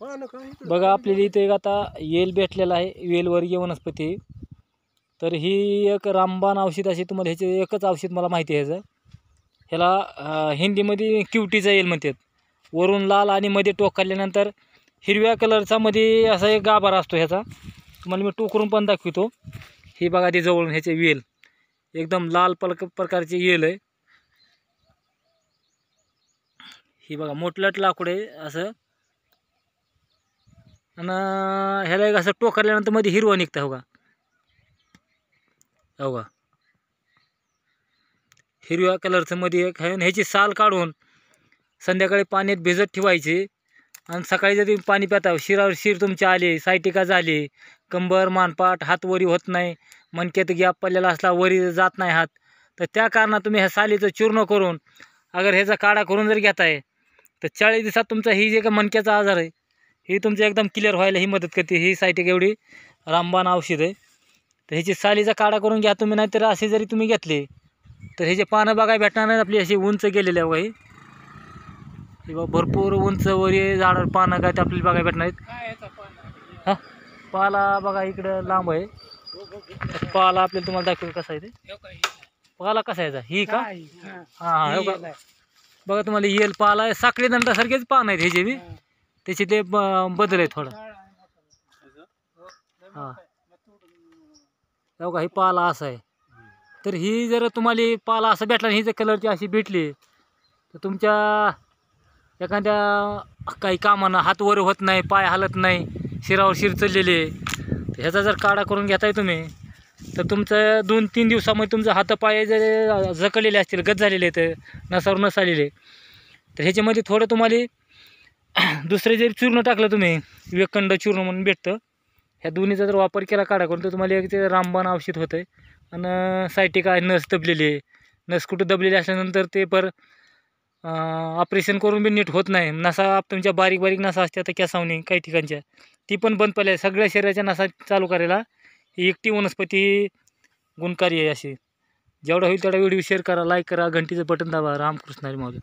बघा आपल्याला इथे एक आता वेल भेटलेला आहे, वेलवर्गीय वनस्पती आहे. तर ही एक रामबाण औषध अशी तुम्हाला ह्याचे एकच औषध मला माहिती आहे ह्याचं. ह्याला हिंदीमध्ये क्युटीचा येल म्हणतात. वरून लाल आणि मध्ये टोक काढल्यानंतर हिरव्या कलरचा मध्ये असा एक गाभारा असतो ह्याचा. तुम्हाला मी टोकरून पण दाखवितो. ही बघा ते जवळून ह्याचे वेल एकदम लाल प्रकारचे येल आहे. ही बघा मोठलट लाकूड आहे असं. आणि ह्याला एक असं टोकरल्यानंतर मध्ये हिरवा निघतं. हो का हिरव्या कलरचं मध्ये एक आहे. ह्याची साल काढून संध्याकाळी पाण्यात भिजत ठेवायची आणि सकाळी जर तुम्ही पाणी पिता शिरावर शिर तुमचे आले, सायटिका झाली, कंबर मानपाट हात वरी होत नाही, मणक्यात गॅप पडलेला असला वरी जात नाही हात, तर त्या कारणात तुम्ही ह्या सालीचं चूर्ण करून अगर ह्याचा काढा करून जर घेताय तर 40 दिवसात तुमचा ही जे का मणक्याचा आजार आहे ही तुमचं एकदम क्लिअर व्हायला ही मदत करते. ही सायटिका एवढी रामबाण औषध आहे. तर ह्याची सालीचा काढा करून घ्या तुम्ही, नाहीतर असे जरी तुम्ही घेतले तर ह्याचे पानं बघाय भेटणार नाही. आपली अशी उंच गेलेले आहे बघा. ही बघा भरपूर उंच वरी झाडावर पानं काय ते आपल्याला बघायला भेटणार आहेत. हां पाला बघा इकडं लांब आहे. पाला आपल्याला तुम्हाला दाखवतो कसा आहे ते. पाला कसा यायचा ही का? हां हो का बघा तुम्हाला येल पाला आहे. साखळी दंडासारखेच पान आहेत ह्याचे बी, त्याचे ते बदल आहे थोडा. हां हो का ही पाला असा आहे. तर ही जर तुम्हाला पाला असं भेटला ही जर कलरची अशी भेटली तर तुमच्या एखाद्या काही कामानं हात वर होत नाही, पाय हलत नाही, शिरावर शिर चढलेले, तर ह्याचा जर काढा करून घेताय तुम्ही तर तुमचं 2-3 दिवसामध्ये तुमचं हातपाय जर जखलेले असतील, गज झालेले तर नसावर नस आलेले, तर ह्याच्यामध्ये थोडं तुम्हाला दुसरे जरी चूर्ण टाकलं तुम्ही, वेखंड चूर्ण म्हणून भेटतं, ह्या दोन्हीचा जर वापर केला काढा करून तर तुम्हाला एक ते रामबाण औषध होतं आहे. आणि सायटिका नस दबलेली, नस कुठं दबलेली असल्यानंतर ते ऑपरेशन करून बी नीट होत नाही. नसा तुमच्या बारीक बारीक नसा असतात तर केसावणी काही ठिकाणच्या ती पण बंद पडल्या. सगळ्या शरीराच्या नसा चालू करायला ही एकटी वनस्पती गुणकारी आहे. अशी जेवढा होईल तेवढा व्हिडिओ शेअर करा, लाईक करा, घंटीचं बटन दाबा. रामकृष्ण हरी माऊली.